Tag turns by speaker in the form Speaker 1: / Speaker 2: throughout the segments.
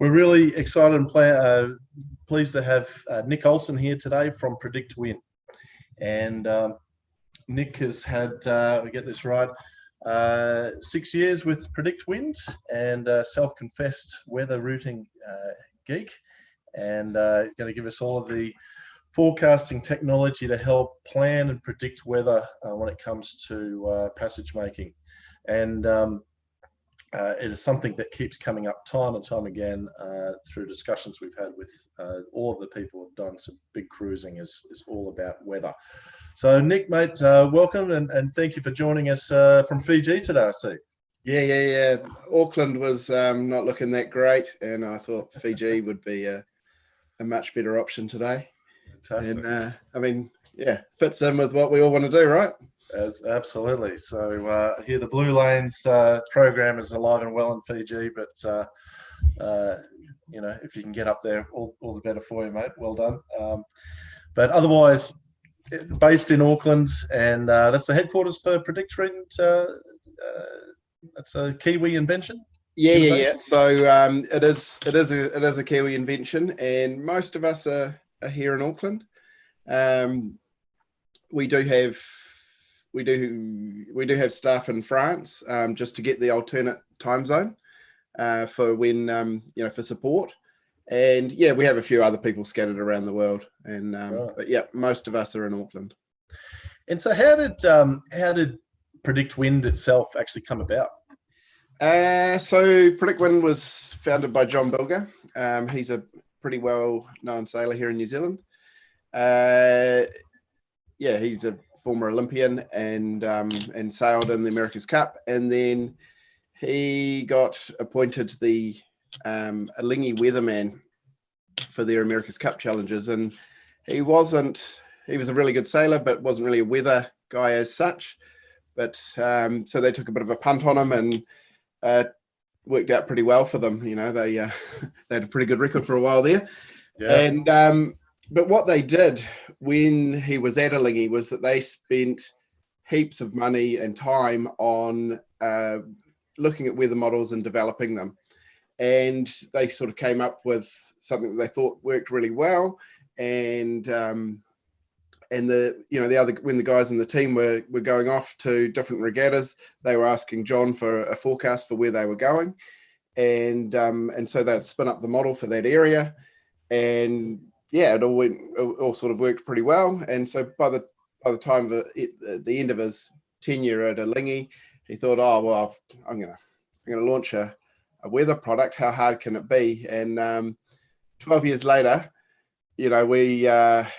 Speaker 1: We're really excited and pleased to have Nick Olson here today from Predictwind. And Nick has had, we get this right, 6 years with Predictwind and self-confessed weather routing geek. And he's going to give us all of the forecasting technology to help plan and predict weather when it comes to passage making. And it is something that keeps coming up time and time again through discussions we've had with all of the people who've done some big cruising is all about weather. So Nick, mate, welcome and thank you for joining us from Fiji today, I see.
Speaker 2: Yeah. Auckland was not looking that great, and I thought Fiji would be a much better option today.
Speaker 1: Fantastic.
Speaker 2: And fits in with what we all want to do, right?
Speaker 1: Absolutely. So here the Blue Lanes program is alive and well in Fiji, but if you can get up there, all the better for you, mate. Well done. But otherwise, based in Auckland, and that's the headquarters for Predictwind. That's a Kiwi invention.
Speaker 2: Yeah. So it is a Kiwi invention, and most of us are here in Auckland. We do have staff in France just to get the alternate time zone for when for support, and we have a few other people scattered around the world, and but most of us are in Auckland.
Speaker 1: And so how did Predictwind itself actually come about?
Speaker 2: So Predictwind was founded by John Bilger. He's a pretty well known sailor here in New Zealand. He's a former Olympian and sailed in the America's Cup, and then he got appointed the Alingi weatherman for their America's Cup challenges, and he was a really good sailor but wasn't really a weather guy as such, but so they took a bit of a punt on him, and worked out pretty well for them. They had a pretty good record for a while there. And but what they did when he was at Alingi was that they spent heaps of money and time on looking at weather models and developing them. And they sort of came up with something that they thought worked really well. And when the guys in the team were going off to different regattas, they were asking John for a forecast for where they were going. And so they'd spin up the model for that area. And it all sort of worked pretty well. And so by the time at the end of his tenure at Alingi, he thought, I'm gonna launch a weather product. How hard can it be? And 12 years later, we have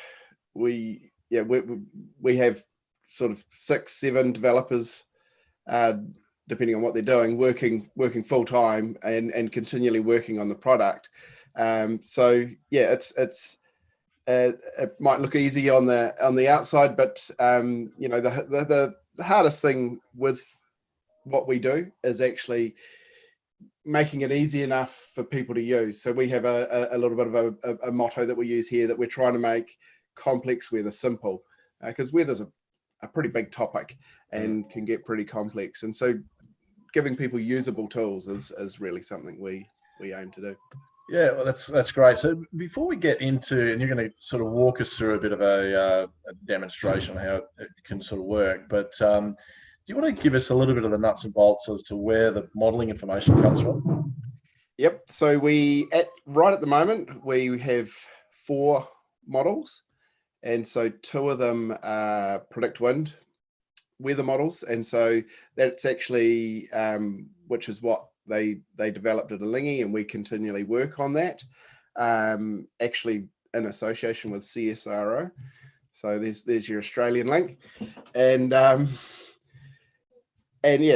Speaker 2: sort of 6-7 developers, depending on what they're doing, working full time and continually working on the product. It might look easy on the outside, but the hardest thing with what we do is actually making it easy enough for people to use. So we have a little bit of a motto that we use here, that we're trying to make complex weather simple, because weather's a pretty big topic and can get pretty complex. And so giving people usable tools is really something we aim to do.
Speaker 1: Yeah, well, that's great. So before we get into, and you're going to sort of walk us through a bit of a demonstration on how it can sort of work, but do you want to give us a little bit of the nuts and bolts as to where the modelling information comes from?
Speaker 2: Yep. So right at the moment, we have 4 models, and so 2 of them are Predictwind weather models, and so that's actually which is what they developed at Alingi, and we continually work on that, actually in association with CSIRO. So there's your Australian link, and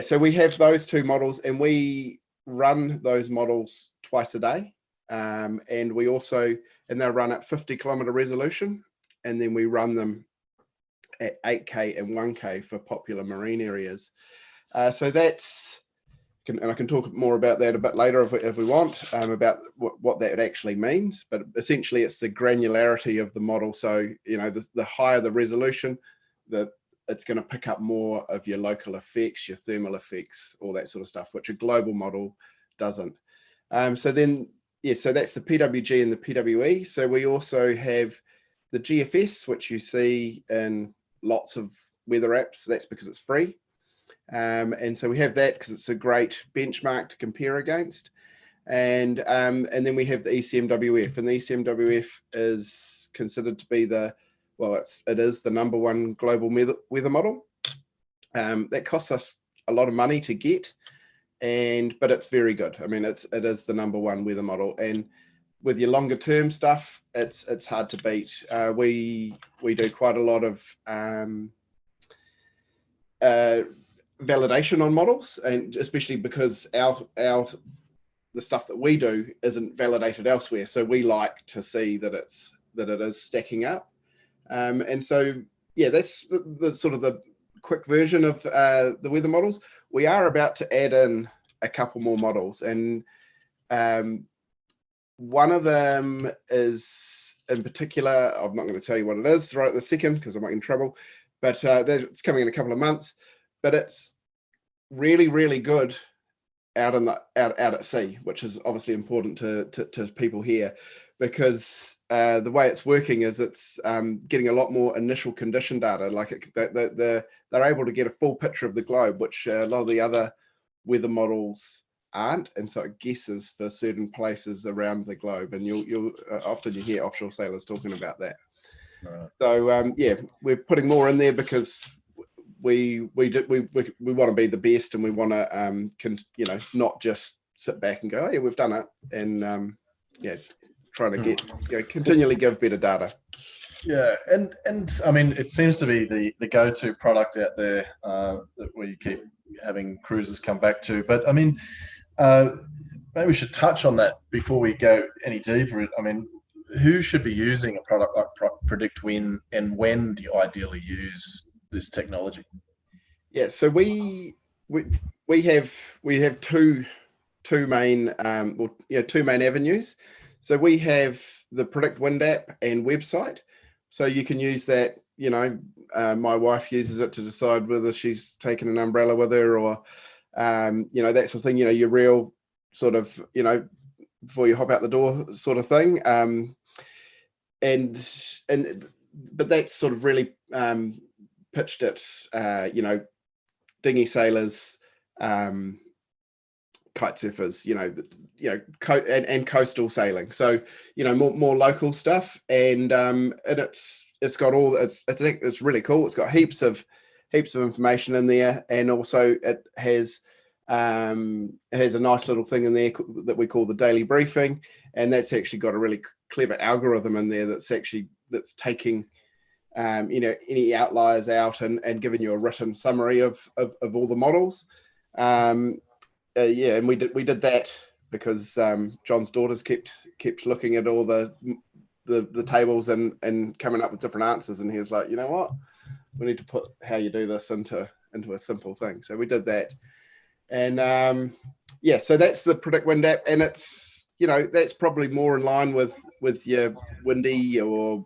Speaker 2: so we have those 2 models, and we run those models twice a day, and they'll run at 50-kilometer resolution, and then we run them at 8K and 1K for popular marine areas. So that's, and I can talk more about that a bit later if we want, about what that actually means. But essentially, it's the granularity of the model. So the higher the resolution, it's going to pick up more of your local effects, your thermal effects, all that sort of stuff, which a global model doesn't. So then yeah, so that's the PWG and the PWE. So we also have the GFS, which you see in lots of weather apps. That's because it's free. And so we have that because it's a great benchmark to compare against. And then we have the ECMWF, and the ECMWF is considered to be it is the #1 global weather model. That costs us a lot of money to get, but it's very good. I mean, it is the #1 weather model, and with your longer term stuff, it's hard to beat. We do quite a lot of validation on models, and especially because the stuff that we do isn't validated elsewhere, so we like to see that it is stacking up. And so yeah, that's the sort of the quick version of the weather models. We are about to add in a couple more models, and one of them is in particular, I'm not going to tell you what it is right at the second because I might get in trouble, but it's coming in a couple of months. But it's really, really good out at sea, which is obviously important to people here, because the way it's working is it's getting a lot more initial condition data. Like they're able to get a full picture of the globe, which a lot of the other weather models aren't, and so it guesses for certain places around the globe. And you'll often you hear offshore sailors talking about that. Right. So yeah, we're putting more in there because we want to be the best, and we want to not just sit back and go, oh yeah, we've done it, and trying to get continually give better data.
Speaker 1: Yeah, and I mean, it seems to be the go-to product out there where you keep having cruisers come back to. But I mean, maybe we should touch on that before we go any deeper. I mean, who should be using a product like Predictwind, and when do you ideally use this technology?
Speaker 2: Yeah, so we have two main two main avenues. So we have the Predictwind app and website. So you can use that. My wife uses it to decide whether she's taken an umbrella with her, or that sort of thing. Your real sort of before you hop out the door sort of thing. But that's sort of really pitched at dinghy sailors, kite surfers, and coastal sailing. So more local stuff, and it's got all it's really cool. It's got heaps of information in there, and also it has a nice little thing in there that we call the daily briefing, and that's actually got a really clever algorithm in there that's taking any outliers out and giving you a written summary of all the models. And we did that because John's daughters kept looking at all the tables and coming up with different answers, and he was like, you know what, we need to put how you do this into a simple thing. So we did that, and so that's the Predictwind app, and it's that's probably more in line with your Windy or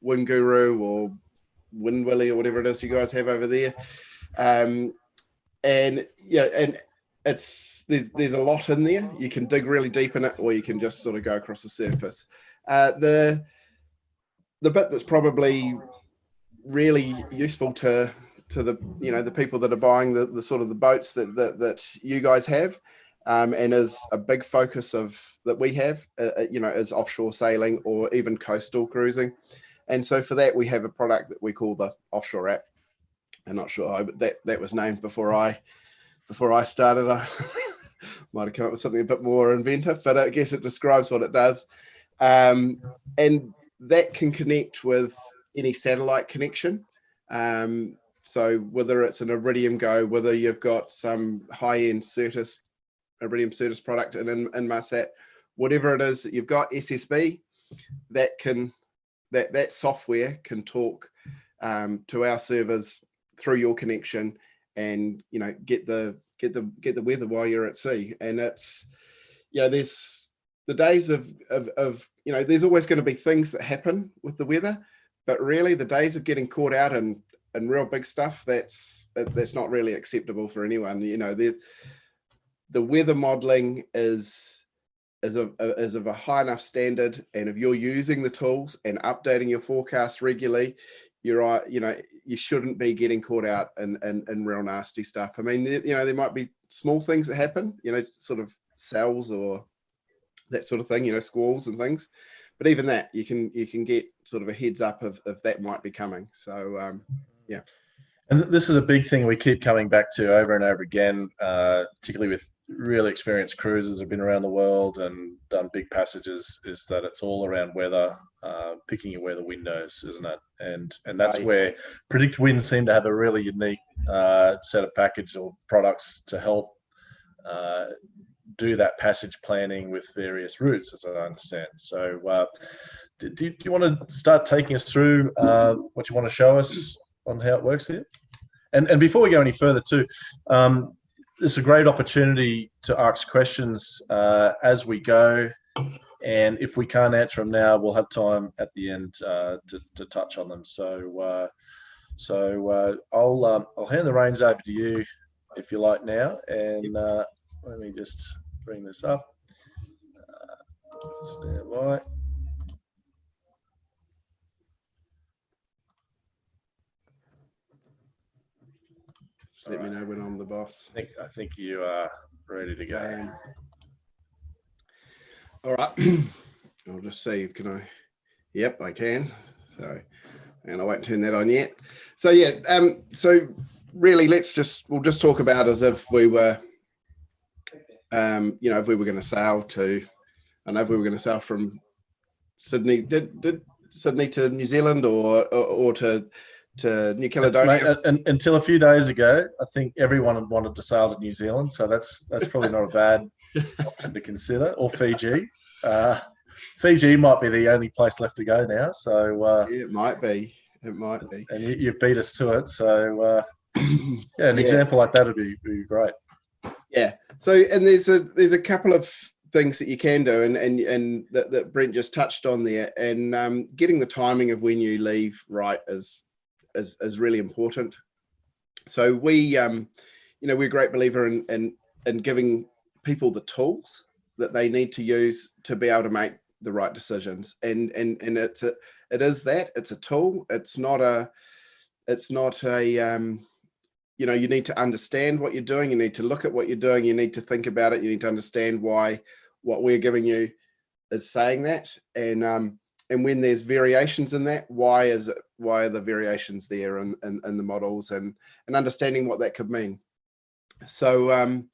Speaker 2: Wind Guru or Wind Willy or whatever it is you guys have over there. And it's there's a lot in there. You can dig really deep in it, or you can just sort of go across the surface. The bit that's probably really useful to the the people that are buying the sort of the boats that you guys have, and is a big focus that we have, is offshore sailing or even coastal cruising. And so for that, we have a product that we call the Offshore app. I'm not sure, but that was named before I started. I might have come up with something a bit more inventive, but I guess it describes what it does. And that can connect with any satellite connection. So whether it's an Iridium Go, whether you've got some high-end Iridium Certus product in Inmarsat, whatever it is that you've got, SSB, that software can talk to our servers through your connection, and get the weather while you're at sea. And it's there's the days of there's always going to be things that happen with the weather, but really the days of getting caught out in real big stuff, that's not really acceptable for anyone. The weather modeling is is of a high enough standard, and if you're using the tools and updating your forecast regularly, you shouldn't be getting caught out in real nasty stuff. I mean, there might be small things that happen, sort of cells or that sort of thing, squalls and things, but even that you can get sort of a heads up of that might be coming. So yeah.
Speaker 1: And this is a big thing we keep coming back to over and over again, particularly with really experienced cruisers who've been around the world and done big passages, is that it's all around weather, picking your weather windows, isn't it? And that's where Predictwind seem to have a really unique set of package or products to help do that passage planning with various routes, as I understand. So do you want to start taking us through what you want to show us on how it works here? And before we go any further too, this is a great opportunity to ask questions as we go. And if we can't answer them now, we'll have time at the end to touch on them. So I'll hand the reins over to you if you like now. And let me just bring this up. Stand by.
Speaker 2: Let me know when I'm the boss.
Speaker 1: I think you are ready to go.
Speaker 2: All right. I'll just see. Can I? Yep, I can. So, and I won't turn that on yet. So yeah. So really, we'll just talk about as if we were, if we were going to sail to, I know if we were going to sail from Sydney, did Sydney to New Zealand or to New Caledonia.
Speaker 1: Mate, until a few days ago, I think everyone wanted to sail to New Zealand, so that's probably not a bad option to consider. Or Fiji. Fiji might be the only place left to go now. So
Speaker 2: yeah, it might be. It might be.
Speaker 1: And you beat us to it. So an example like that would be great.
Speaker 2: Yeah. So and there's a couple of things that you can do, and that Brent just touched on there, and getting the timing of when you leave right is really important. So we're a great believer in giving people the tools that they need to use to be able to make the right decisions. And it's a tool. It's not a you need to understand what you're doing. You need to look at what you're doing. You need to think about it. You need to understand why what we're giving you is saying that. And when there's variations in that, why are the variations there in the models, and understanding what that could mean. So, and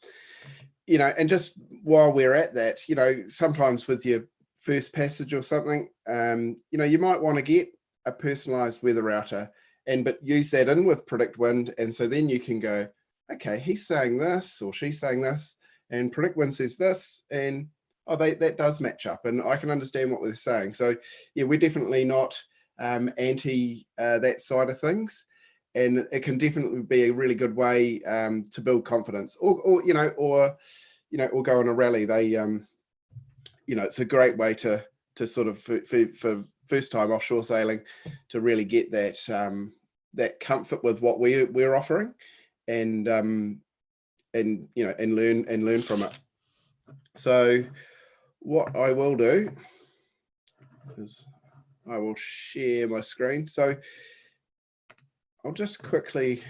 Speaker 2: just while we're at that, sometimes with your first passage or something, you might want to get a personalized weather router but use that in with Predictwind. And so then you can go, okay, he's saying this or she's saying this, and Predictwind says this, and that does match up, and I can understand what they're saying. So yeah, we're definitely not anti that side of things, and it can definitely be a really good way to build confidence, or go on a rally. They it's a great way to sort of for first time offshore sailing to really get that comfort with what we're offering, and learn from it. So what I will do is I will share my screen. So I'll just quickly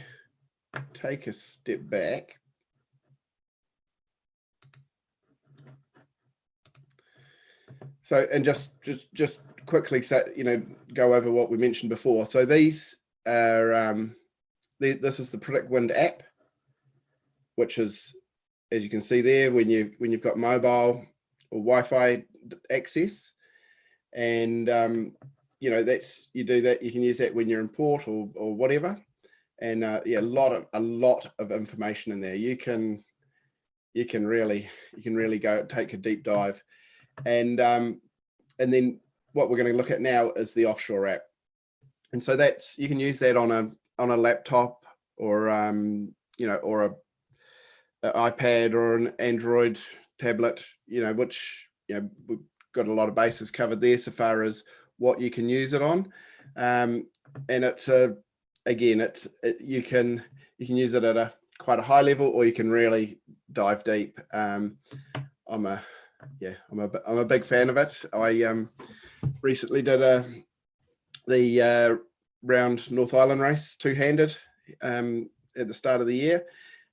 Speaker 2: take a step back. So, and just quickly go over what we mentioned before. So these are this is the Predictwind app, which is, as you can see there, when you've got mobile or Wi-Fi access, and that's you can use that when you're in port or whatever, and a lot of information in there. You can really go take a deep dive, and then what we're going to look at now is the offshore app, and so that's you can use that on a laptop or or a iPad or an Android tablet, which we've got a lot of bases covered there so far as what you can use it on, and it's you can use it at quite a high level, or you can really dive deep. I'm a yeah, I'm a big fan of it. I recently did the round North Island race two-handed at the start of the year,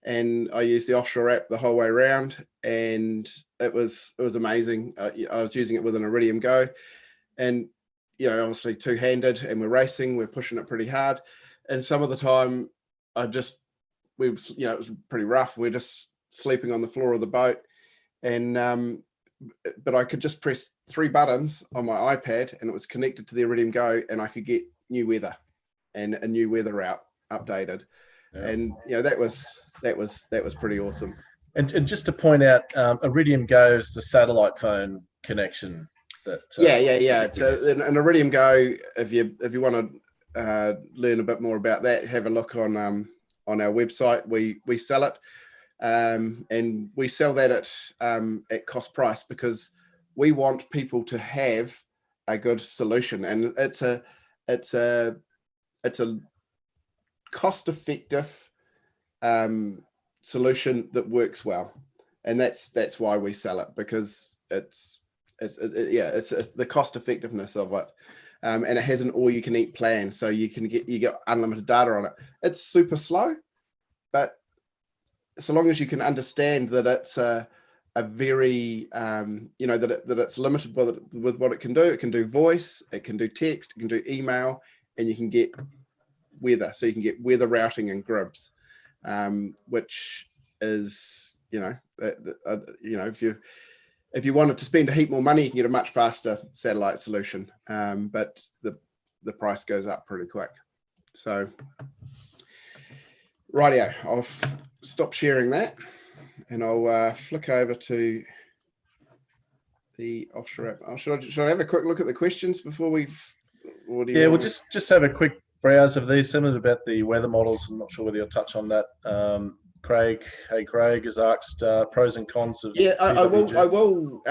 Speaker 2: and I used the offshore app the whole way around, and it was amazing. I was using it with an Iridium Go, and obviously two-handed, and we're racing, we're pushing it pretty hard, and some of the time it was pretty rough. We're just sleeping on the floor of the boat, and but I could just press 3 buttons on my iPad, and it was connected to the Iridium Go, and I could get new weather and a new weather route updated. Yeah. And that was pretty awesome.
Speaker 1: And just to point out, Iridium Go is the satellite phone connection. That
Speaker 2: yeah. It's an Iridium Go. If you want to learn a bit more about that, have a look on our website. We sell it. And we sell that at cost price because we want people to have a good solution, and it's a cost-effective solution that works well, and that's why we sell it, because it's the cost effectiveness of it, and it has an all-you-can-eat plan, so you get unlimited data on it. It's super slow, but so long as you can understand that it's a very that it's limited with what it can do voice, it can do text, it can do email, and you can get weather, so you can get weather routing and grids, which is if you wanted to spend a heap more money, you can get a much faster satellite solution, but the price goes up pretty quick. So rightio, I'll stop sharing that, and I'll flick over to the offshore app. Should I have a quick look at the questions before we'll
Speaker 1: just have a quick browse of these. Some about the weather models. I'm not sure whether you'll touch on that. Craig has asked pros and cons of.
Speaker 2: Yeah, I will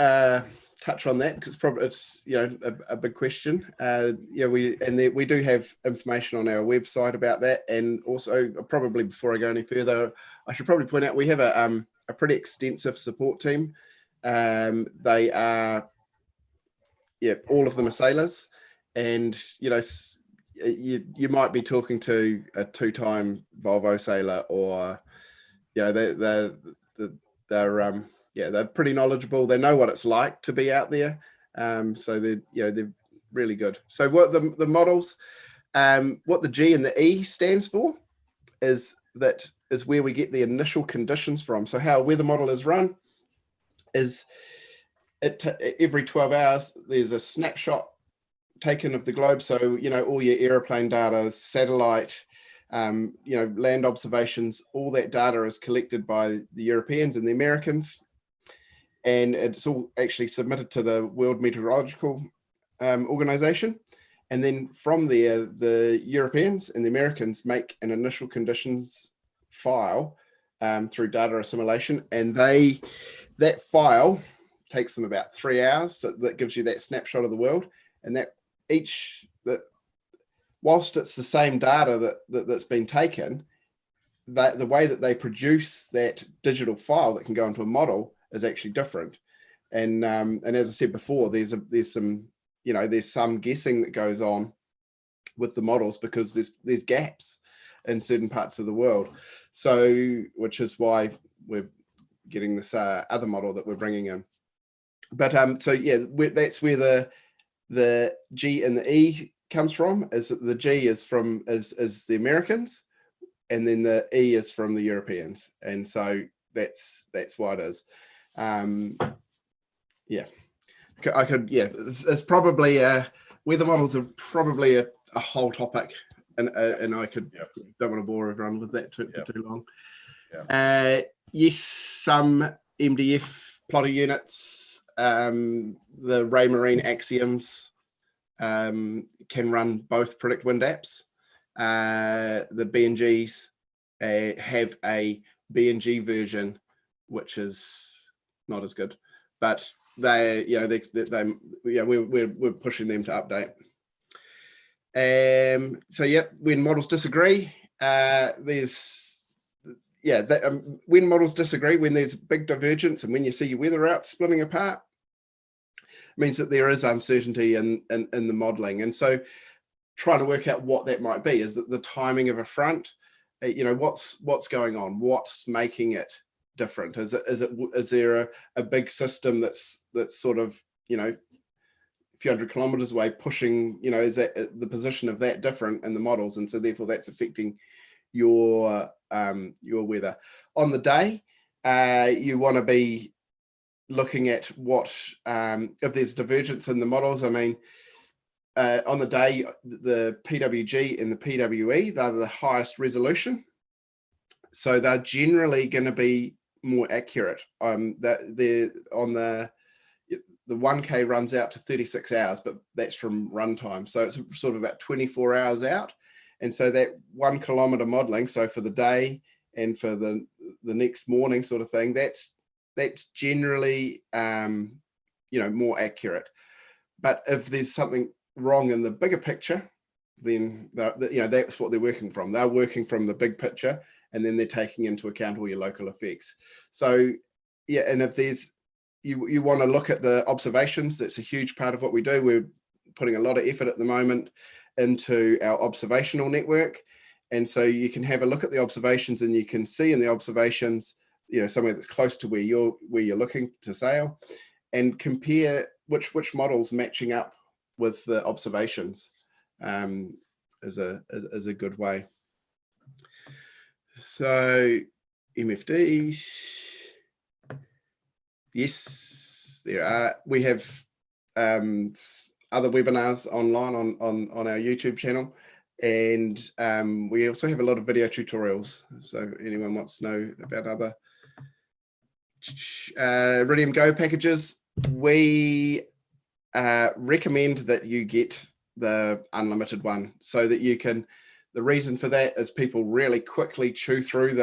Speaker 2: touch on that, because it's a big question. We do have information on our website about that, and also probably before I go any further, I should probably point out we have a pretty extensive support team. They are all of them are sailors, and you might be talking to a 2-time Volvo sailor, or they're pretty knowledgeable. They know what it's like to be out there, so they're really good. So what the models, what the G and the E stands for is where we get the initial conditions from. So how a weather model is run is every 12 hours there's a snapshot taken of the globe. So all your airplane data, satellite, land observations, all that data is collected by the Europeans and the Americans, and it's all actually submitted to the World Meteorological Organization. And then from there, the Europeans and the Americans make an initial conditions file through data assimilation, and that file takes them about 3 hours. So that gives you that snapshot of the world, and whilst it's the same data that's been taken, the way that they produce that digital file that can go into a model is actually different. And as I said before, there's some guessing that goes on with the models, because there's gaps in certain parts of the world. So, which is why we're getting this other model that we're bringing in. But that's where the G and the E comes from. Is that the G is the Americans, and then the E is from the Europeans, and so that's why it is. It's probably weather models are probably a whole topic, and I don't want to bore everyone with that too long. Yes, some MDF plotter units, the Ray Marine Axioms can run both Predictwind apps. The BNGs have a BNG version, which is not as good, but we're pushing them to update. When models disagree, when models disagree, when there's big divergence, and when you see your weather routes splitting apart, means that there is uncertainty in the modeling. And so trying to work out what that might be. Is it the timing of a front? What's going on? What's making it different? Is there a big system that's sort of, a few hundred kilometers away pushing, is that the position of that different in the models? And so therefore that's affecting your weather. On the day, you want to be looking at what, if there's divergence in the models. I mean, on the day, the PWG and the PWE, they're the highest resolution. So they're generally going to be more accurate. That they're on the 1K runs out to 36 hours, but that's from runtime. So it's sort of about 24 hours out. And so that 1 kilometer modeling, so for the day and for the next morning sort of thing, that's generally, more accurate. But if there's something wrong in the bigger picture, then that's what they're working from. They're working from the big picture, and then they're taking into account all your local effects. So yeah, and if there's you want to look at the observations, that's a huge part of what we do. We're putting a lot of effort at the moment into our observational network, and so you can have a look at the observations, and you can see in the observations, somewhere that's close to where you're looking to sail, and compare which models matching up with the observations is a good way. So MFDs, yes, there are. We have other webinars online on our YouTube channel, and we also have a lot of video tutorials. So anyone wants to know about other Iridium Go packages, we recommend that you get the unlimited one, so that you can. The reason for that is people really quickly chew through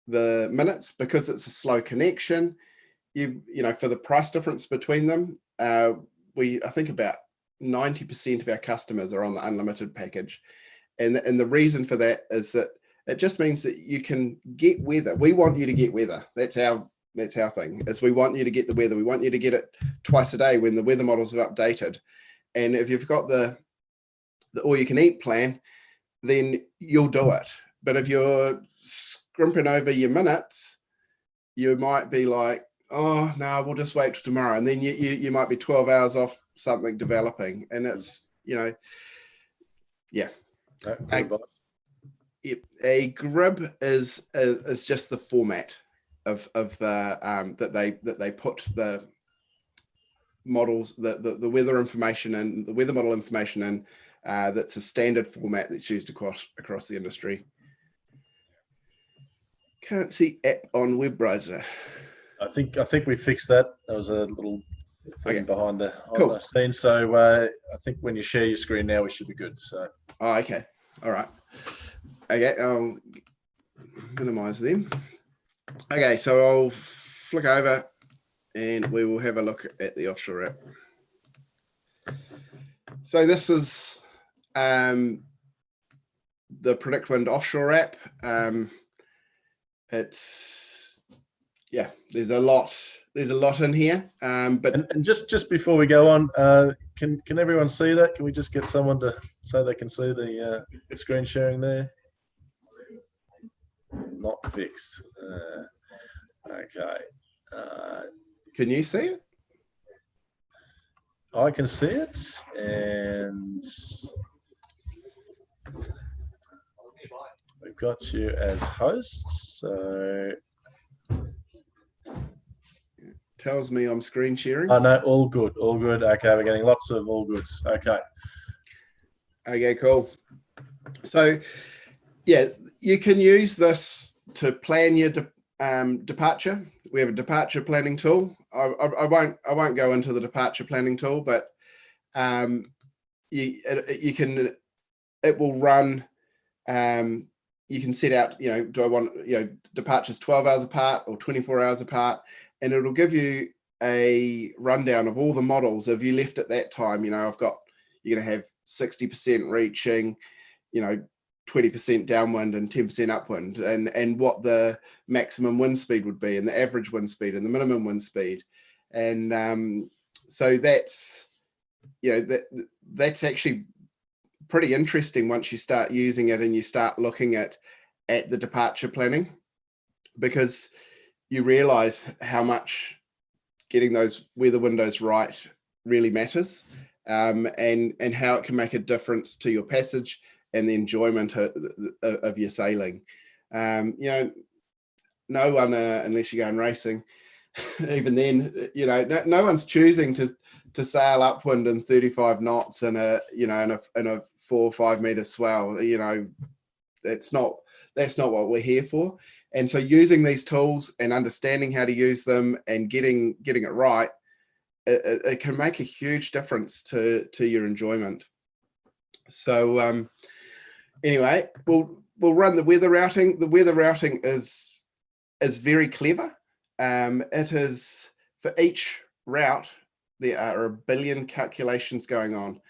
Speaker 2: the minutes because it's a slow connection. For the price difference between them, I think about 90% of our customers are on the unlimited package, and the reason for that is that it just means that you can get weather. We want you to get weather. That's our thing. Is we want you to get the weather. We want you to get it twice a day when the weather models are updated. And if you've got the all-you-can-eat plan, then you'll do it. But if you're scrimping over your minutes, you might be like, oh no, we'll just wait till tomorrow, and then you might be 12 hours off something developing, and it's yeah. A grid is just the format of the that they put the models, the weather information and the weather model information in. That's a standard format that's used across the industry. Can't see app on web browser.
Speaker 1: I think we fixed that. There was a little thing behind the scene. So I think when you share your screen now, we should be good. So.
Speaker 2: Oh, okay. All right. Okay. I'll minimize them. Okay. So I'll flick over, and we will have a look at the offshore app. So this is the Predictwind offshore app. There's a lot in here. But
Speaker 1: and just before we go on, can everyone see that? Can we just get someone so they can see the screen sharing there? Not fixed. Okay.
Speaker 2: Can you see it?
Speaker 1: I can see it, and we've got you as hosts. So
Speaker 2: tells me I'm screen sharing.
Speaker 1: Oh no, all good. Okay, we're getting lots of all goods.
Speaker 2: Okay, cool. So yeah, you can use this to plan your departure. We have a departure planning tool. I won't go into the departure planning tool, but it will run. You can set out, do I want, departures 12 hours apart or 24 hours apart, and it'll give you a rundown of all the models. If you left at that time, you're going to have 60% reaching, 20% downwind and 10% upwind, and what the maximum wind speed would be, and the average wind speed and the minimum wind speed. And so that's, that's actually pretty interesting once you start using it and you start looking at the departure planning, because you realize how much getting those weather windows right really matters, and how it can make a difference to your passage and the enjoyment of your sailing. No one, unless you're going racing, even then, no one's choosing to sail upwind in 35 knots in a 4 or 5 meter swell. That's not what we're here for. And so using these tools and understanding how to use them and getting it right, it can make a huge difference to your enjoyment. So anyway, we'll run the weather routing. The weather routing is very clever. It is, for each route, there are 1 billion calculations going on.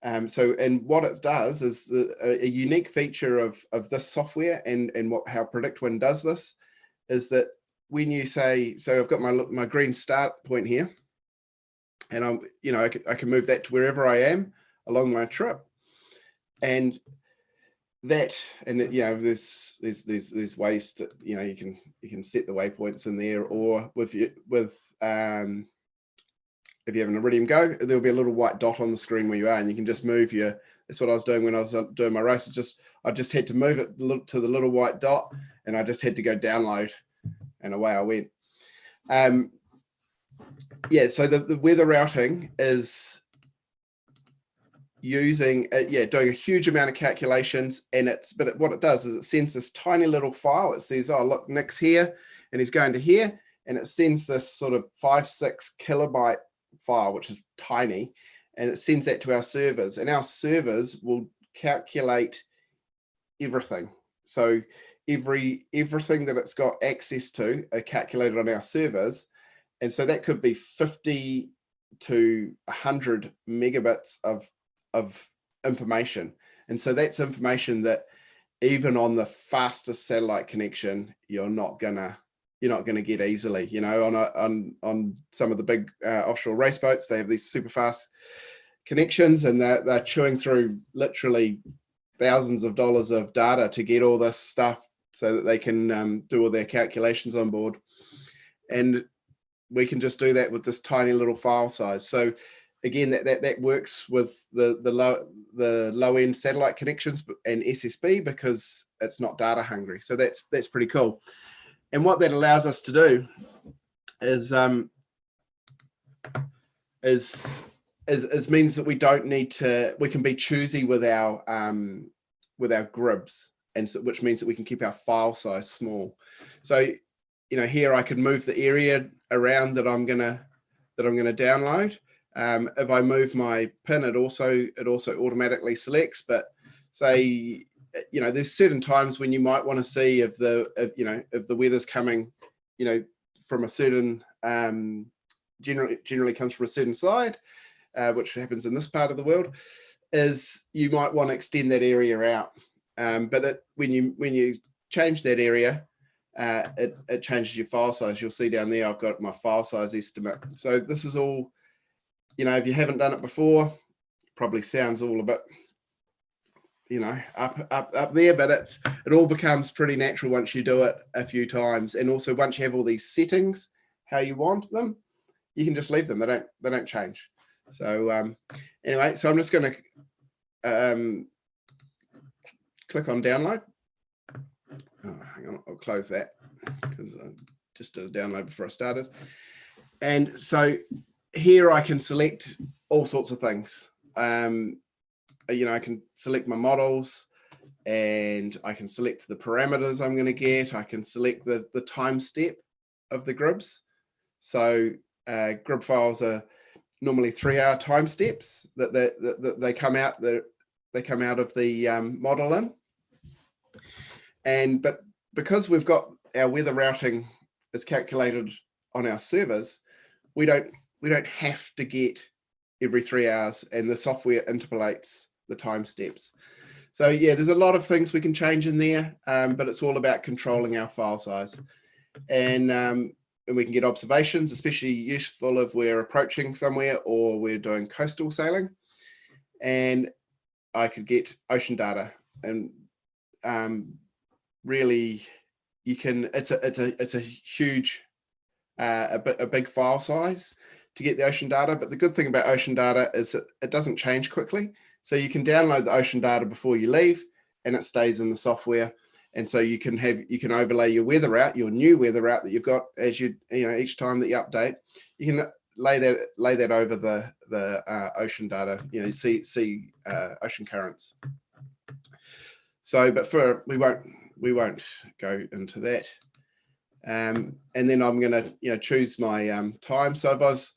Speaker 2: And what it does is a unique feature of this software and how Predictwind does this is that when you say, so I've got my green start point here, and I can move that to wherever I am along my trip, and there's ways to, you can set the waypoints in there, or if you have an Iridium Go, there'll be a little white dot on the screen where you are, and you can just move that's what I was doing when I was doing my race. I just had to move it to the little white dot, and I just had to go download, and away I went. So the weather routing is doing a huge amount of calculations, but what it does is it sends this tiny little file. It says, oh, look, Nick's here, and he's going to here, and it sends this sort of 5-6 kilobyte file, which is tiny, and it sends that to our servers, and our servers will calculate everything. So everything that it's got access to are calculated on our servers, and so that could be 50 to 100 megabits of information, and so that's information that even on the fastest satellite connection you're not gonna get easily. On some of the big offshore race boats, they have these super fast connections, and they're chewing through literally thousands of dollars of data to get all this stuff so that they can do all their calculations on board. And we can just do that with this tiny little file size. So again, that works with the low end satellite connections and SSB, because it's not data hungry. So that's pretty cool. And what that allows us to do is means that we don't need to. We can be choosy with our gribs, and so, which means that we can keep our file size small. So here I could move the area around that I'm gonna download. If I move my pin, it also automatically selects. But say, there's certain times when you might want to see if the weather's coming, from a certain generally comes from a certain side, which happens in this part of the world, is you might want to extend that area out. But when you change that area, it changes your file size. You'll see down there I've got my file size estimate. So this is all, if you haven't done it before, probably sounds all a bit up there, but it all becomes pretty natural once you do it a few times. And also once you have all these settings how you want them, you can just leave them. They don't change. So anyway, so I'm just going to click on download. Oh, hang on, I'll close that because I just did a download before I started. And so here I can select all sorts of things. I can select my models, and I can select the parameters I'm going to get. I can select the time step of the gribs. So grib files are normally 3-hour time steps that they come out of the model in. But because we've got our weather routing is calculated on our servers, we don't have to get every 3 hours, and the software interpolates the time steps. So yeah, there's a lot of things we can change in there, but it's all about controlling our file size. And we can get observations, especially useful if we're approaching somewhere or we're doing coastal sailing. And I could get ocean data, and really, you can. It's a huge, a big file size to get the ocean data. But the good thing about ocean data is that it doesn't change quickly. So you can download the ocean data before you leave, and it stays in the software. And so you can overlay your weather route, your new weather route that you've got as each time that you update. You can lay that over the ocean data. See ocean currents. So, but we won't go into that. And then I'm going to choose my time. So if I was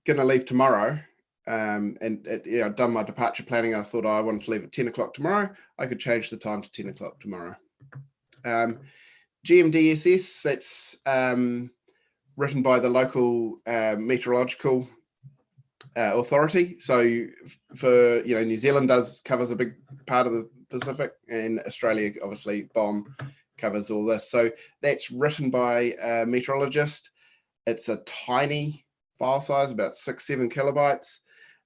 Speaker 2: going to leave tomorrow, and I'd done my departure planning, I thought I wanted to leave at 10 o'clock tomorrow, I could change the time to 10 o'clock tomorrow. GMDSS, that's written by the local meteorological authority. So for New Zealand covers a big part of the Pacific, and Australia obviously BOM covers all this. So that's written by a meteorologist. It's a tiny file size, about 6-7 kilobytes.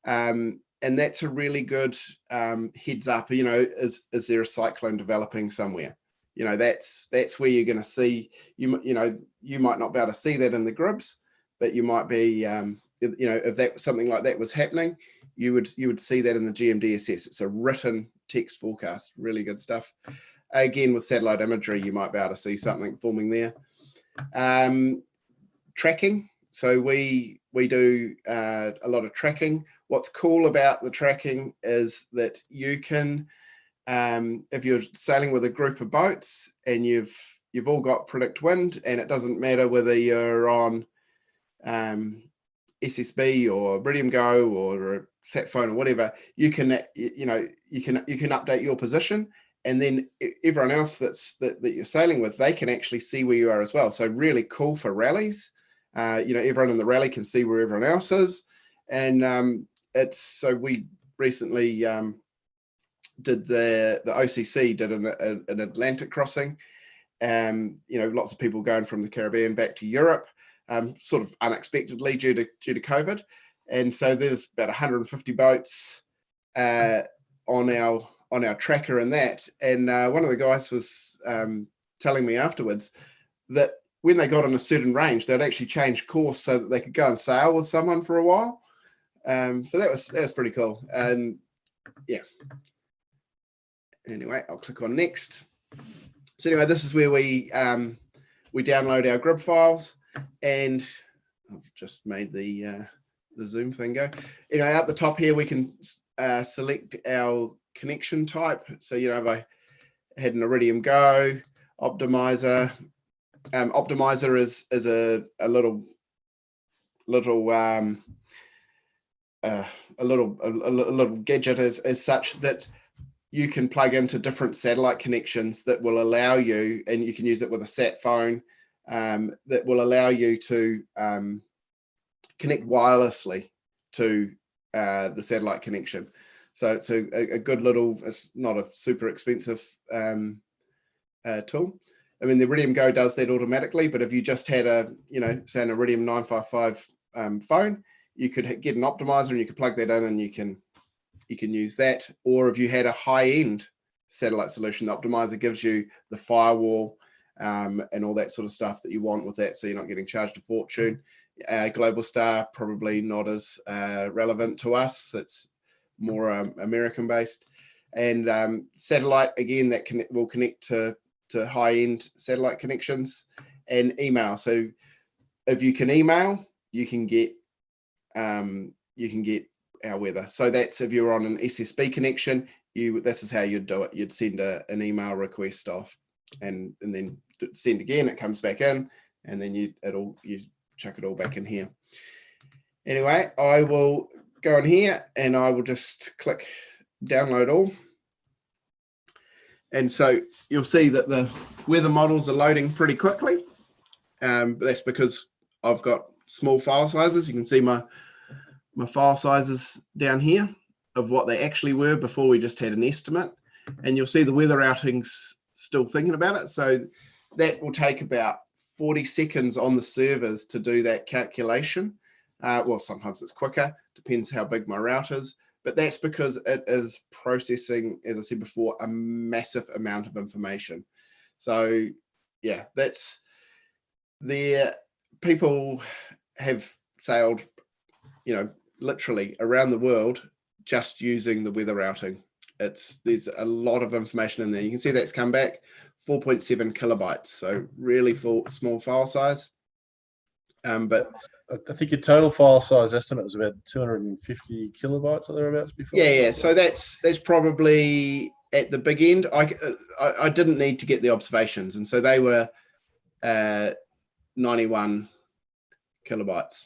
Speaker 2: And that's a really good heads up. Is there a cyclone developing somewhere? That's where you're going to see. You might not be able to see that in the grids, but you might be. If that something like that was happening, you would see that in the GMDSS. It's a written text forecast. Really good stuff. Again, with satellite imagery, you might be able to see something forming there. Tracking. So we do a lot of tracking. What's cool about the tracking is that you can, if you're sailing with a group of boats and you've all got Predictwind, and it doesn't matter whether you're on SSB or Iridium Go or a sat phone or whatever, you can update your position, and then everyone else that you're sailing with, they can actually see where you are as well. So really cool for rallies. Everyone in the rally can see where everyone else is, and so we recently did the OCC did an Atlantic crossing. Lots of people going from the Caribbean back to Europe, sort of unexpectedly due to COVID, and so there's about 150 boats on our tracker in that. And one of the guys was telling me afterwards that when they got on a certain range, they'd actually change course so that they could go and sail with someone for a while. So that was pretty cool. And yeah. Anyway, I'll click on next. So anyway, this is where we download our grid files, and I've just made the Zoom thing go. At the top here, we can select our connection type. So if I had an Iridium Go, optimizer. Optimizer is a little gadget as such that you can plug into different satellite connections that will allow you, and you can use it with a sat phone, that will allow you to connect wirelessly to the satellite connection. So it's a good little, it's not a super expensive tool. I mean, the Iridium Go does that automatically, but if you just had say an Iridium 955 phone, you could get an optimizer and you could plug that in and you can use that. Or if you had a high-end satellite solution, the optimizer gives you the firewall and all that sort of stuff that you want with that, so you're not getting charged a fortune. Global Star, probably not as relevant to us. It's more American-based. And satellite, again, that will connect to high-end satellite connections. And email. So if you can email, you can get our weather. So that's if you're on an SSB connection, this is how you'd do it. You'd send an email request off, and then send again. It comes back in, and then you chuck it all back in here. Anyway, I will go in here and I will just click download all. And so you'll see that the weather models are loading pretty quickly. But that's because I've got small file sizes. You can see my file sizes down here of what they actually were before we just had an estimate. And you'll see the weather outings still thinking about it. So that will take about 40 seconds on the servers to do that calculation. Well, sometimes it's quicker, depends how big my route is, but that's because it is processing, as I said before, a massive amount of information. So yeah, that's there. People have sailed, literally around the world just using the weather routing. There's a lot of information in there. You can see that's come back 4.7 kilobytes, so really small file size. But
Speaker 1: I think your total file size estimate was about 250 kilobytes or thereabouts before.
Speaker 2: Yeah. So that's probably at the big end. I didn't need to get the observations, and so they were 91 kilobytes.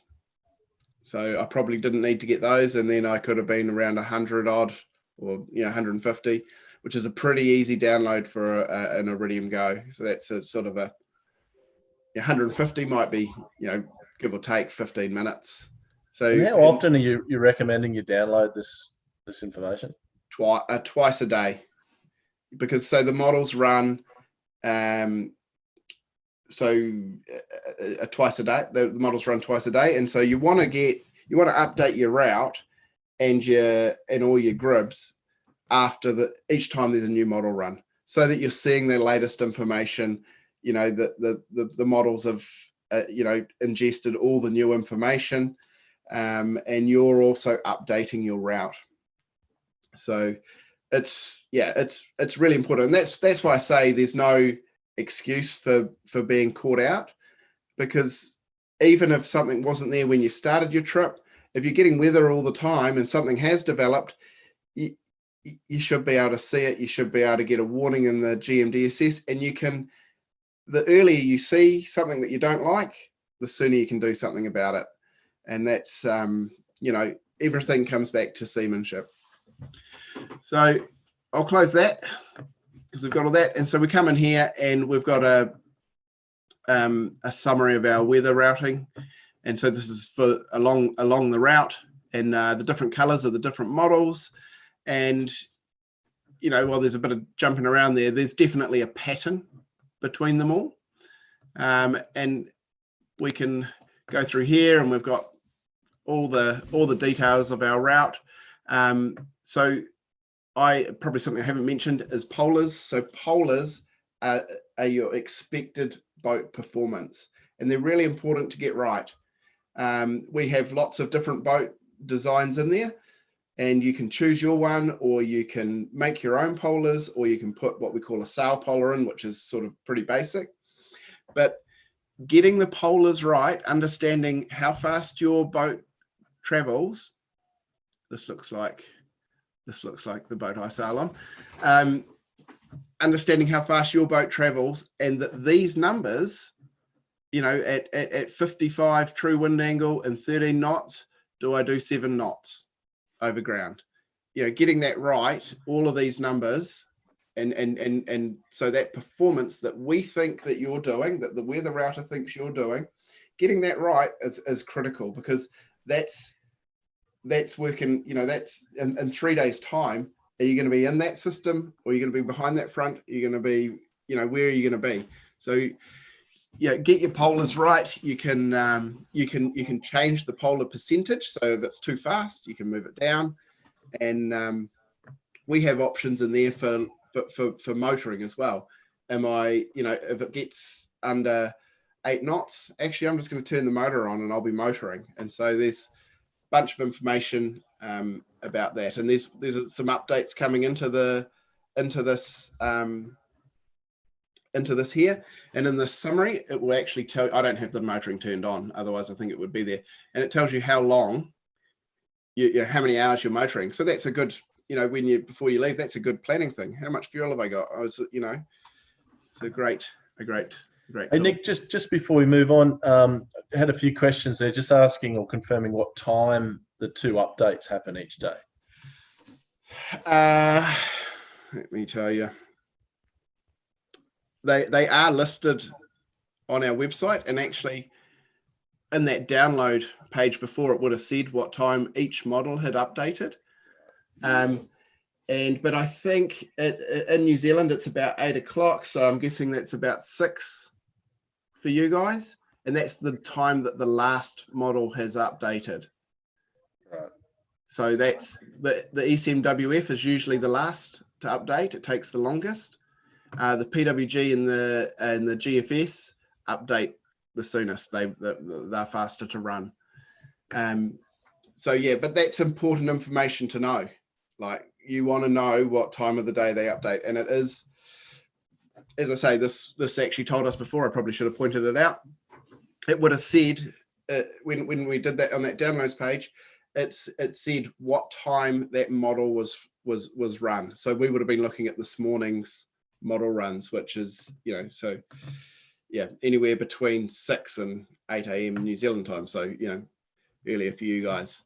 Speaker 2: So I probably didn't need to get those, and then I could have been around 100 odd, or 150, which is a pretty easy download for an Iridium Go. So that's a sort of 150 might be, give or take 15 minutes. So
Speaker 1: and how often are you recommending you download this information?
Speaker 2: Twice a day, because the models run twice a day. The models run twice a day, and so you want to update your route and all your grids after each time there's a new model run, so that you're seeing the latest information. The models have ingested all the new information, and you're also updating your route. So it's really important. And that's why I say there's no excuse for being caught out, because even if something wasn't there when you started your trip, if you're getting weather all the time and something has developed, you should be able to see it. You should be able to get a warning in the GMDSS, and the earlier you see something that you don't like, the sooner you can do something about it. And that's everything comes back to seamanship. So I'll close that, because we've got all that. And so we come in here and we've got a summary of our weather routing. And so this is for along the route, and the different colors of the different models. And, while there's a bit of jumping around there, there's definitely a pattern between them all. And we can go through here, and we've got all the details of our route. So probably something I haven't mentioned is polars. So polars are your expected boat performance, and they're really important to get right. We have lots of different boat designs in there, and you can choose your one, or you can make your own polars, or you can put what we call a sail polar in, which is sort of pretty basic. But getting the polars right, understanding how fast your boat travels. This looks like the boat I sail on. Understanding how fast your boat travels, and that these numbers, at 55 true wind angle and 13 knots, do I do 7 knots over ground? Getting that right, all of these numbers, and so that performance that we think that you're doing, that the weather router thinks you're doing, getting that right is critical, because that's working. That's in 3 days time. Are you going to be in that system, or are you going to be behind that front? Are you going to be, where are you going to be? So get your polars right. You can change the polar percentage. So if it's too fast, you can move it down, and we have options in there for motoring as well. If it gets under 8 knots, actually I'm just going to turn the motor on and I'll be motoring. And so there's a bunch of information about that, and there's some updates coming into this here, and in the summary it will actually tell. I don't have the motoring turned on, otherwise I think it would be there, and it tells you how long how many hours you're motoring. So that's a good, before you leave, that's a good planning thing. How much fuel have I got? It's a great
Speaker 1: Hey
Speaker 2: tool.
Speaker 1: Nick, just before we move on, I had a few questions there, just asking or confirming what time the 2 updates happen each day.
Speaker 2: Let me tell you. They are listed on our website, and actually in that download page before, it would have said what time each model had updated. But I think in New Zealand it's about 8 o'clock, so I'm guessing that's about 6 for you guys, and that's the time that the last model has updated.
Speaker 1: Right.
Speaker 2: So that's the ECMWF is usually the last to update. It takes the longest. The PWG and the GFS update the soonest. They're faster to run. So yeah, but that's important information to know. Like, you want to know what time of the day they update, and it is, as I say, this actually told us before. I probably should have pointed it out. It would have said when we did that on that downloads page, it said what time that model was run. So we would have been looking at this morning's model runs, which is, so yeah, anywhere between 6 and 8 a.m. New Zealand time. So, earlier for you guys.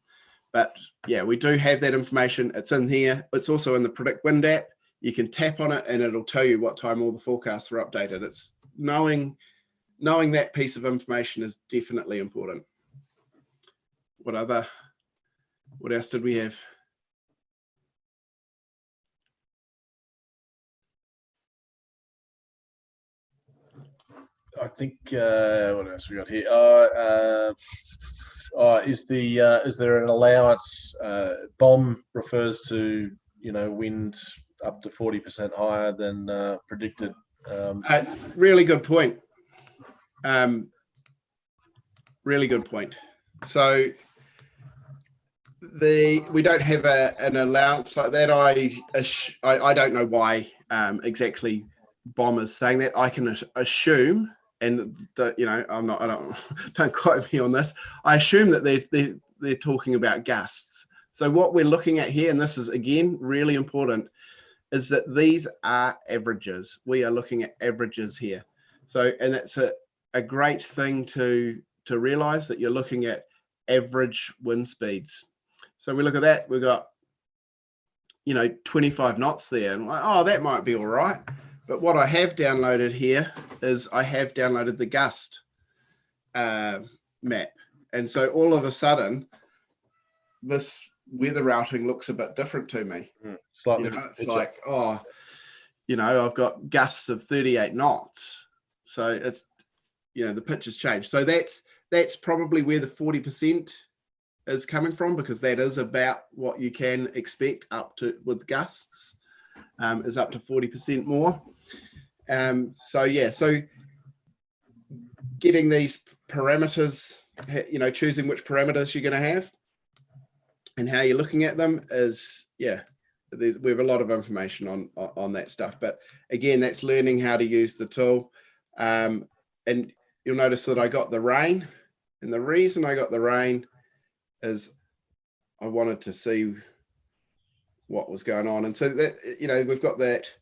Speaker 2: But yeah, we do have that information. It's in here. It's also in the Predictwind app. You can tap on it and it'll tell you what time all the forecasts are updated. It's knowing that piece of information is definitely important. What else did we have?
Speaker 1: I think what else we got here? Is there an allowance? BOM refers to wind up to 40% higher than predicted.
Speaker 2: Really good point. Really good point. So we don't have an allowance like that. I don't know why exactly BOM is saying that. I can assume, and don't quote me on this. I assume that they're talking about gusts. So what we're looking at here, and this is again really important, is that these are averages. We are looking at averages here. So, and that's a great thing to realize, that you're looking at average wind speeds. So we look at that, we've got 25 knots there, and that might be all right. But what I have downloaded here is I have downloaded the gust map. And so all of a sudden, this weather routing looks a bit different to me.
Speaker 1: Slightly.
Speaker 2: It's like, I've got gusts of 38 knots. So it's, the pitch has changed. So that's probably where the 40% is coming from, because that is about what you can expect up to with gusts. Is up to 40% more. So getting these parameters, choosing which parameters you're going to have and how you're looking at them is, we have a lot of information on that stuff. But again, that's learning how to use the tool. And you'll notice that I got the rain, and the reason I got the rain is I wanted to see what was going on. And so that, we've got that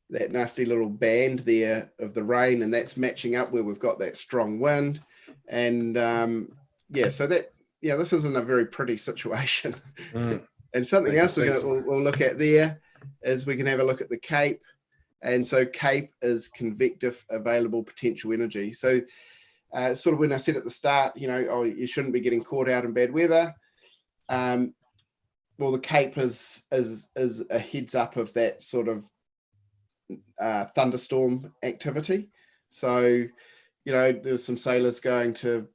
Speaker 2: nasty little band there of the rain, and that's matching up where we've got that strong wind. And so that, this isn't a very pretty situation. And something else we'll look at there is we can have a look at the CAPE. And so CAPE is convective available potential energy. So sort of when I said at the start, you shouldn't be getting caught out in bad weather. Well, the CAPE is a heads up of that sort of thunderstorm activity. So, there was some sailors going to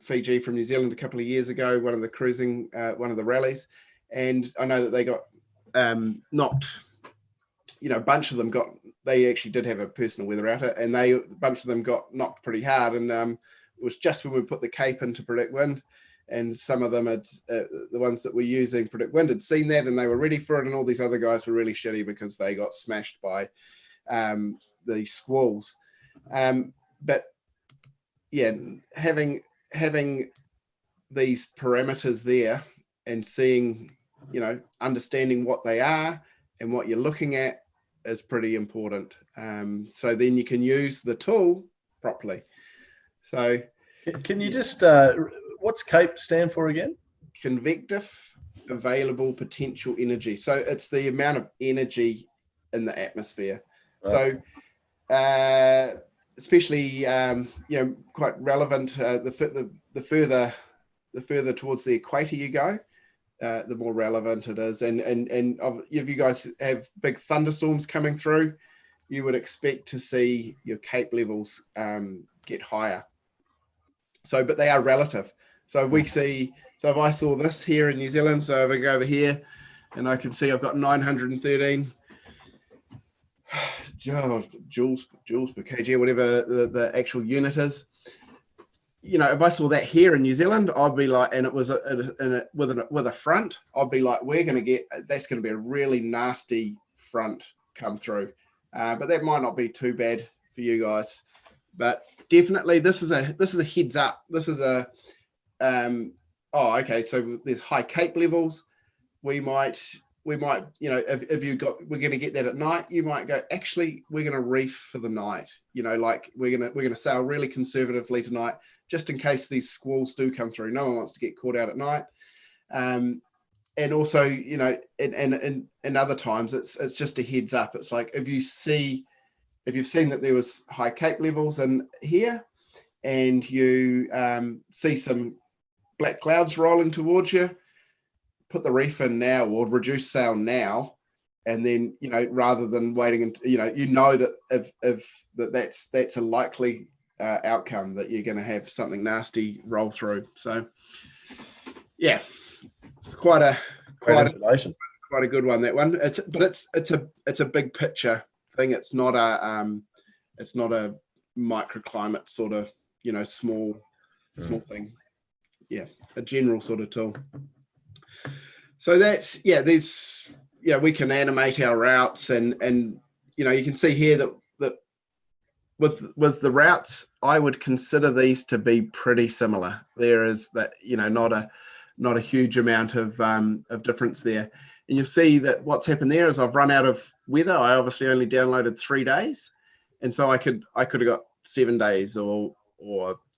Speaker 2: Fiji from New Zealand a couple of years ago, one of the rallies, and I know that they got knocked. A bunch of them they actually did have a personal weather outer, and a bunch of them got knocked pretty hard. And it was just when we put the CAPE into Predictwind. And some of them, the ones that were using Predictwind had seen that, and they were ready for it. And all these other guys were really shitty because they got smashed by the squalls. But yeah, having these parameters there and seeing, understanding what they are and what you're looking at is pretty important. So then you can use the tool properly. So
Speaker 1: can you just what's CAPE stand for again?
Speaker 2: Convective available potential energy. So it's the amount of energy in the atmosphere. Right. So especially quite relevant. The further towards the equator you go, the more relevant it is. And if you guys have big thunderstorms coming through, you would expect to see your CAPE levels get higher. So, but they are relative. So if I saw this here in New Zealand, so if I go over here and I can see I've got 913 joules per kg, whatever the actual unit is. If I saw that here in New Zealand, I'd be like, and it was with a front, I'd be like, that's going to be a really nasty front come through. But that might not be too bad for you guys. But definitely, this is a heads up. This is a okay. So there's high cape levels. We might, if we're going to get that at night, you might go, actually, we're going to reef for the night. Like we're going to sail really conservatively tonight, just in case these squalls do come through. No one wants to get caught out at night. And also, in other times, it's just a heads up. It's like if you've seen that there was high cape levels in here, and you see some black clouds rolling towards you, put the reef in now or reduce sail now, and then rather than waiting until that that's a likely outcome that you're going to have something nasty roll through. So yeah, it's quite a good one, that one. It's a big picture thing. It's not a microclimate sort of small thing. Yeah, a general sort of tool. So that's we can animate our routes, and you can see here that with the routes, I would consider these to be pretty similar. There is that not a huge amount of difference there. And you'll see that what's happened there is I've run out of weather. I obviously only downloaded 3 days, and so I could have got 7 days or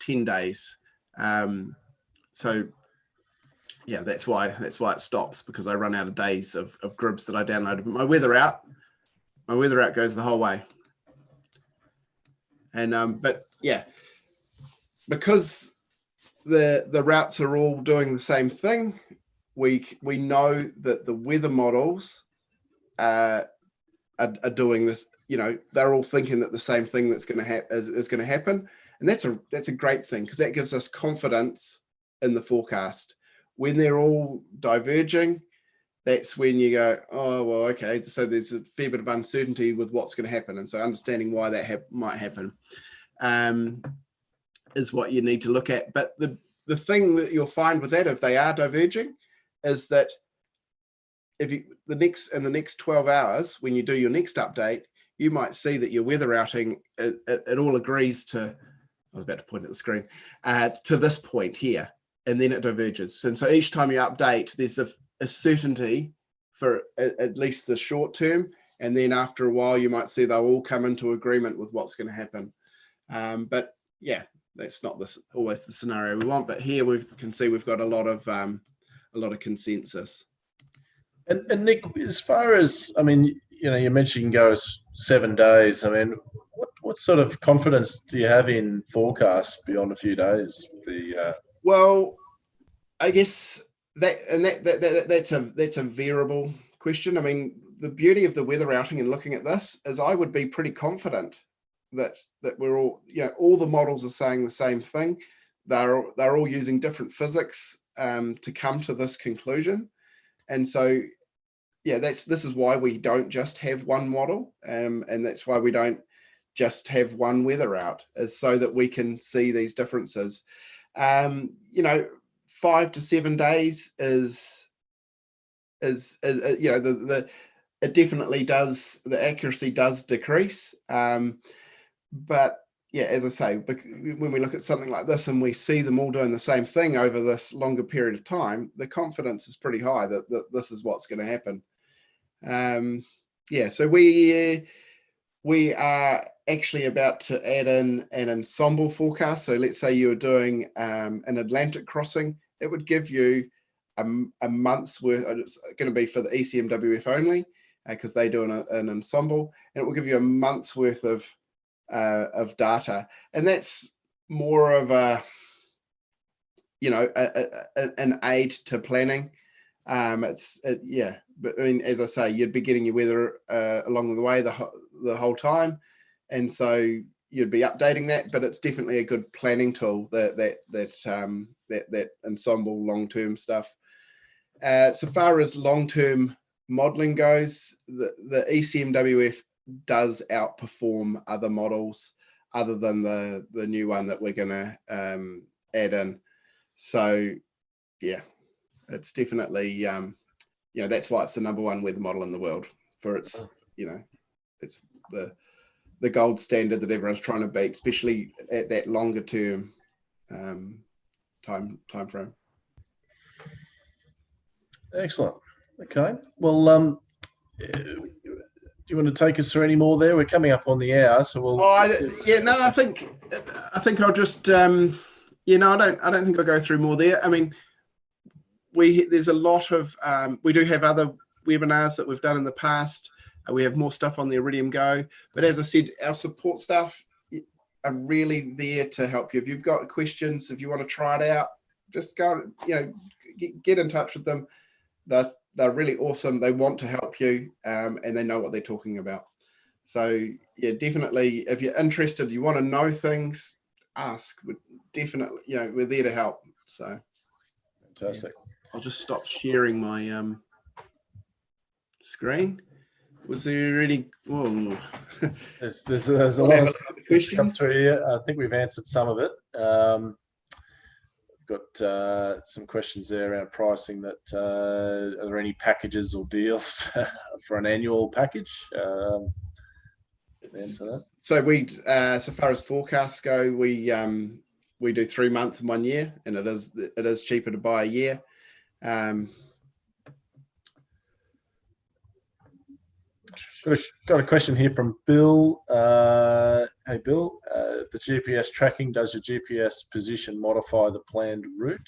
Speaker 2: 10 days. So yeah, that's why it stops, because I run out of days of gribs that I downloaded. But my weather out goes the whole way. And but yeah, because the routes are all doing the same thing, we know that the weather models are doing this. They're all thinking that the same thing that's going to is going to happen, and that's a great thing, because that gives us confidence in the forecast. When they're all diverging, that's when you go, oh, well, okay, so there's a fair bit of uncertainty with what's going to happen. And so understanding why that might happen is what you need to look at. But the thing that you'll find with that, if they are diverging, is that in the next 12 hours, when you do your next update, you might see that your weather outing, it all agrees to, I was about to point at the screen, to this point here. And then it diverges. And so each time you update, there's a certainty for at least the short term. And then after a while, you might see they'll all come into agreement with what's going to happen. But yeah, that's not always the scenario we want. But here we can see we've got a lot of consensus.
Speaker 1: And Nick, as far as, you mentioned you can go 7 days. What sort of confidence do you have in forecasts beyond a few days?
Speaker 2: Well, I guess that's a variable question. The beauty of the weather outing and looking at this is I would be pretty confident that we're all, all the models are saying the same thing. They're all using different physics to come to this conclusion. And so, yeah, this is why we don't just have one model, and that's why we don't just have one weather out, is so that we can see these differences. 5 to 7 days is it definitely does, the accuracy does decrease. But yeah, as I say, when we look at something like this and we see them all doing the same thing over this longer period of time, the confidence is pretty high that this is what's going to happen. So we are actually about to add in an ensemble forecast. So let's say you were doing an Atlantic crossing. It would give you a month's worth. It's going to be for the ECMWF only, because they do an ensemble, and it will give you a month's worth of data. And that's more of an aid to planning. But as I say, you'd be getting your weather along the way the whole time. And so, you'd be updating that, but it's definitely a good planning tool, that ensemble long-term stuff. So far as long-term modeling goes, the ECMWF does outperform other models other than the new one that we're going to add in. So yeah, it's definitely that's why it's the #1 weather model in the world, for its it's the gold standard that everyone's trying to beat, especially at that longer term time frame.
Speaker 1: Excellent. Okay. Well, do you want to take us through any more there? We're coming up on the hour, so we'll.
Speaker 2: I think I'll just I don't think I'll go through more there. I mean, there's a lot of we do have other webinars that we've done in the past. We have more stuff on the Iridium Go, but as I said, our support staff are really there to help you. If you've got questions, if you want to try it out, just go, get in touch with them. They're really awesome. They want to help you, and they know what they're talking about. So yeah, definitely, if you're interested, you want to know things, ask. We're definitely, we're there to help. So
Speaker 1: fantastic.
Speaker 2: Yeah. I'll just stop sharing my screen. Was there any? Whoa.
Speaker 1: There's a lot of questions come through here. I think we've answered some of it. We've got some questions there around pricing. That are there any packages or deals for an annual package? Answer that.
Speaker 2: So so far as forecasts go, we do 3 months and 1 year, and it is cheaper to buy a year.
Speaker 1: Got a question here from Bill. Hey, Bill, the GPS tracking, does your GPS position modify the planned route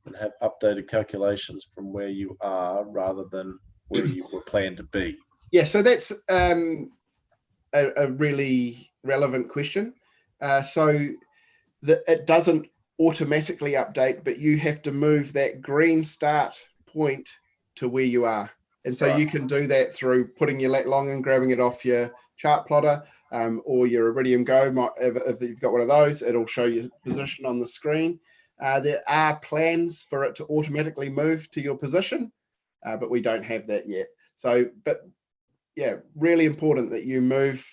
Speaker 1: and have updated calculations from where you are rather than where you were planned to be?
Speaker 2: Yeah, so that's a really relevant question. So it doesn't automatically update, but you have to move that green start point to where you are. And so you can do that through putting your lat long and grabbing it off your chart plotter, or your Iridium Go. If you've got one of those, it'll show your position on the screen. There are plans for it to automatically move to your position, but we don't have that yet. So, but yeah, really important that you move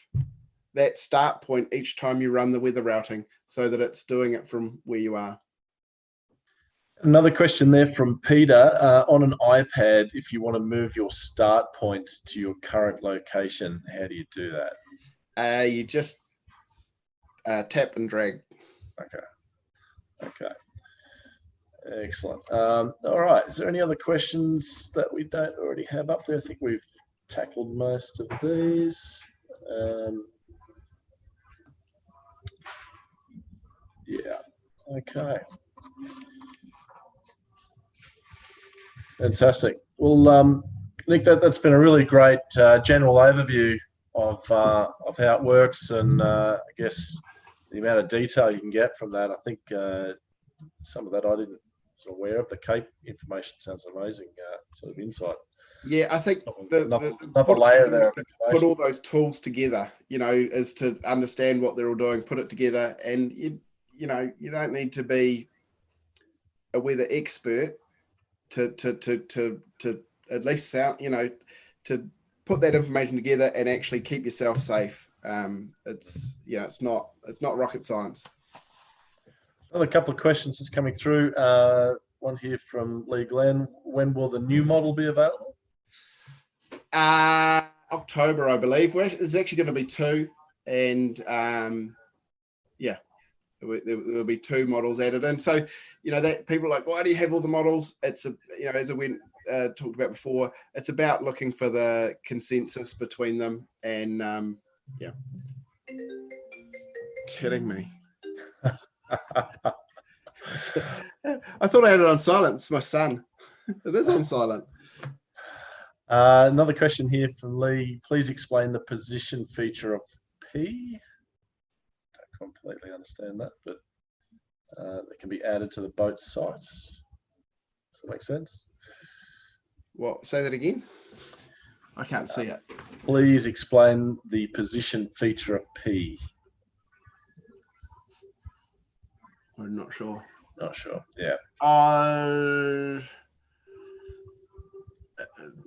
Speaker 2: that start point each time you run the weather routing so that it's doing it from where you are.
Speaker 1: Another question there from Peter. On an iPad, if you want to move your start point to your current location, how do you do that?
Speaker 2: You just tap and drag.
Speaker 1: Okay. Excellent. All right. Is there any other questions that we don't already have up there? I think we've tackled most of these. Yeah. Okay. Fantastic. Well, Nick, that's been a really great general overview of how it works, and I guess the amount of detail you can get from that. I think some of that I didn't was aware of. The Cape information sounds amazing. Sort of insight.
Speaker 2: Yeah, I think
Speaker 1: another layer there.
Speaker 2: Put all those tools together, is to understand what they're all doing, put it together, and you don't need to be a weather expert to at least sound, to put that information together and actually keep yourself safe. It's not rocket science.
Speaker 1: Another couple of questions just coming through. One here from Lee Glenn. When will the new model be available?
Speaker 2: October, I believe. There's actually going to be 2, and there'll be 2 models added in. So, that people are like, why do you have all the models? It's as we talked about before, it's about looking for the consensus between them. And kidding me. I thought I had it on silent. It's my son. It is on silent.
Speaker 1: Another question here from Lee. Please explain the position feature of P. Don't completely understand that, but that can be added to the boat site. Does that make sense?
Speaker 2: What? Say that again? I can't see it.
Speaker 1: Please explain the position feature of P.
Speaker 2: not sure.
Speaker 1: Not sure. Yeah.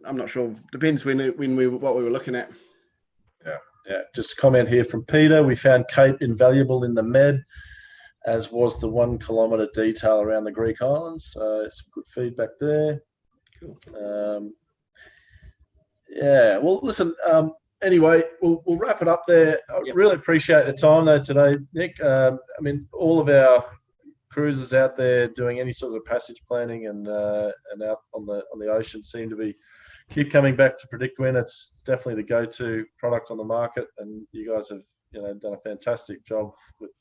Speaker 2: I'm not sure. Depends what we were looking at.
Speaker 1: Yeah. Just a comment here from Peter. We found Cape invaluable in the Med, as was the 1 kilometre detail around the Greek islands. Some good feedback there.
Speaker 2: Cool.
Speaker 1: Yeah. Well, listen. Anyway, we'll wrap it up there. I really appreciate the time though today, Nick. I mean, all of our cruisers out there doing any sort of passage planning and out on the ocean seem to keep coming back to Predictwind. It's definitely the go-to product on the market, and you guys have done a fantastic job with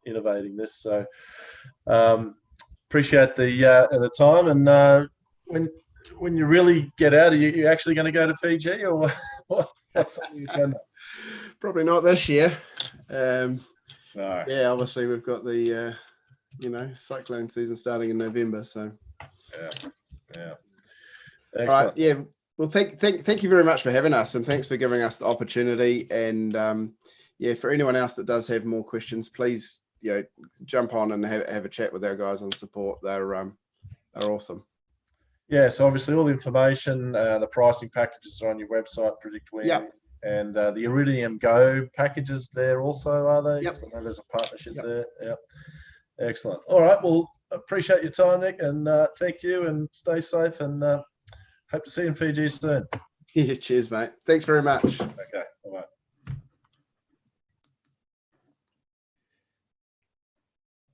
Speaker 1: innovating this. So appreciate the time. And when you really get out, are you actually going to go to Fiji, or what's something you've done?
Speaker 2: Probably not this year.
Speaker 1: No.
Speaker 2: Yeah, obviously we've got the cyclone season starting in November. So
Speaker 1: yeah.
Speaker 2: All right, yeah. Well, thank you very much for having us, and thanks for giving us the opportunity. And for anyone else that does have more questions, please jump on and have a chat with our guys on support. They're awesome.
Speaker 1: Yeah, so obviously all the information, the pricing packages are on your website, Predictwind.
Speaker 2: Yep.
Speaker 1: And the Iridium Go packages there also, are they?
Speaker 2: Yep.
Speaker 1: I know there's a partnership there. Yep. Excellent. All right. Well, appreciate your time, Nick, and thank you, and stay safe, and hope to see you in Fiji soon.
Speaker 2: Yeah, cheers, mate. Thanks very much.
Speaker 1: Okay.